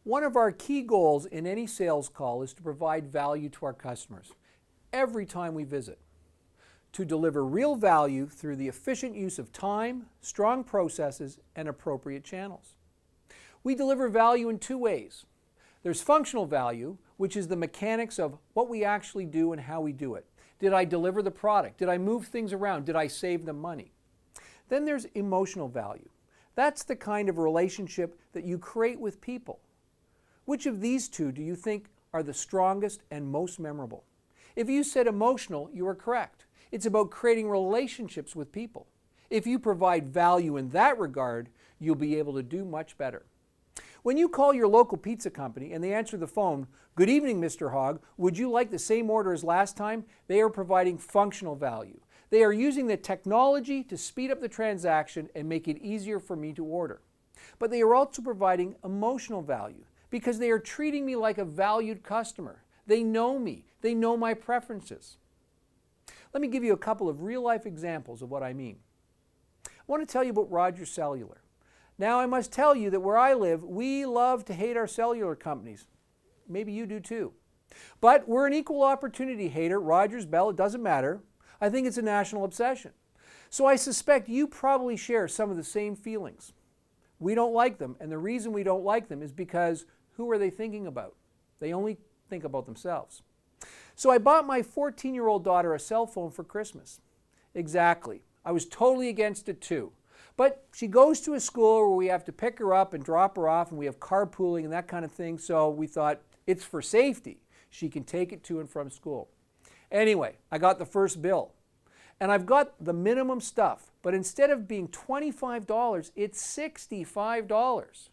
One of our key goals in any sales call is to provide value to our customers every time we visit, to deliver real value through the efficient use of time, strong processes, and appropriate channels. We deliver value in two ways. There's functional value, which is the mechanics of what we actually do and how we do it. Did I deliver the product? Did I move things around? Did I save them money? Then there's emotional value. That's the kind of relationship that you create with people. Which of these two do you think are the strongest and most memorable? If you said emotional, you are correct. It's about creating relationships with people. If you provide value in that regard, you'll be able to do much better. When you call your local pizza company and they answer the phone, "Good evening, Mr. Hogg, would you like the same order as last time?" They are providing functional value. They are using the technology to speed up the transaction and make it easier for me to order. But they are also providing emotional value, because they are treating me like a valued customer. They know me. They know my preferences. Let me give you a couple of real-life examples of what I mean. I want to tell you about Rogers Cellular. Now, I must tell you that where I live, we love to hate our cellular companies. Maybe you do too. But we're an equal opportunity hater, Rogers, Bell, it doesn't matter. I think it's a national obsession. So I suspect you probably share some of the same feelings. We don't like them, and the reason we don't like them is because who are they thinking about? They only think about themselves. So I bought my 14-year-old daughter a cell phone for Christmas. Exactly. I was totally against it too. But she goes to a school where we have to pick her up and drop her off, and we have carpooling and that kind of thing, so we thought it's for safety. She can take it to and from school. Anyway, I got the first bill. And I've got the minimum stuff, but instead of being $25, it's $65.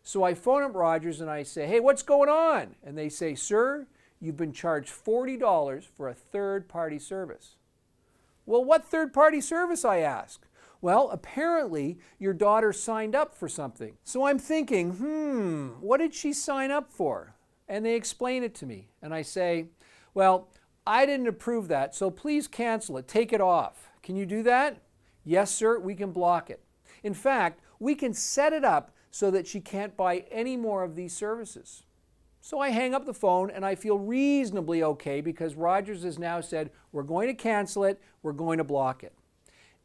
So I phone up Rogers and I say, "Hey, what's going on?" And they say, "Sir, you've been charged $40 for a third-party service." "Well, what third-party service?" I ask. "Well, apparently your daughter signed up for something." So I'm thinking, what did she sign up for? And they explain it to me. And I say, "Well, I didn't approve that, so please cancel it, take it off." "Can you do that?" "Yes, sir, we can block it. In fact, we can set it up so that she can't buy any more of these services." So I hang up the phone and I feel reasonably okay because Rogers has now said, "We're going to cancel it, we're going to block it."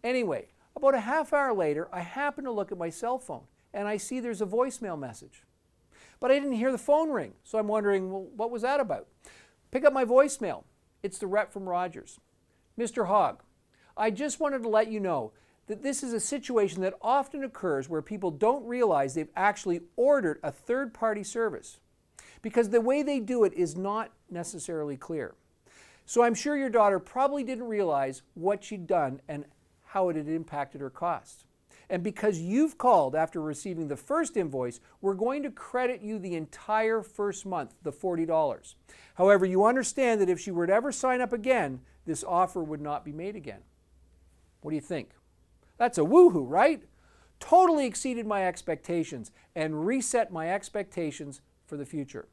Anyway, about a half hour later, I happen to look at my cell phone and I see there's a voicemail message. But I didn't hear the phone ring, so I'm wondering, well, what was that about? Pick up my voicemail. It's the rep from Rogers. "Mr. Hogg, I just wanted to let you know that this is a situation that often occurs where people don't realize they've actually ordered a third-party service because the way they do it is not necessarily clear. So I'm sure your daughter probably didn't realize what she'd done and how it had impacted her costs. And because you've called after receiving the first invoice, we're going to credit you the entire first month, the $40. However, you understand that if she were to ever sign up again, this offer would not be made again." What do you think? That's a woohoo, right? Totally exceeded my expectations and reset my expectations for the future.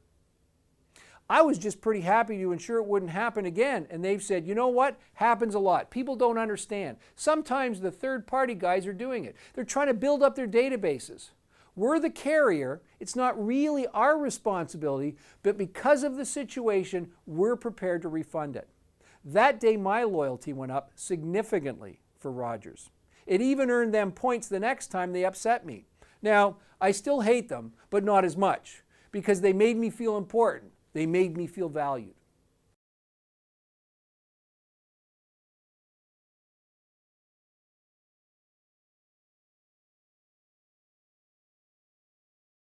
I was just pretty happy to ensure it wouldn't happen again, and they've said, "You know what? Happens a lot. People don't understand. Sometimes the third-party guys are doing it. They're trying to build up their databases. We're the carrier. It's not really our responsibility, but because of the situation, we're prepared to refund it." That day, my loyalty went up significantly for Rogers. It even earned them points the next time they upset me. Now, I still hate them, but not as much, because they made me feel important. They made me feel valued.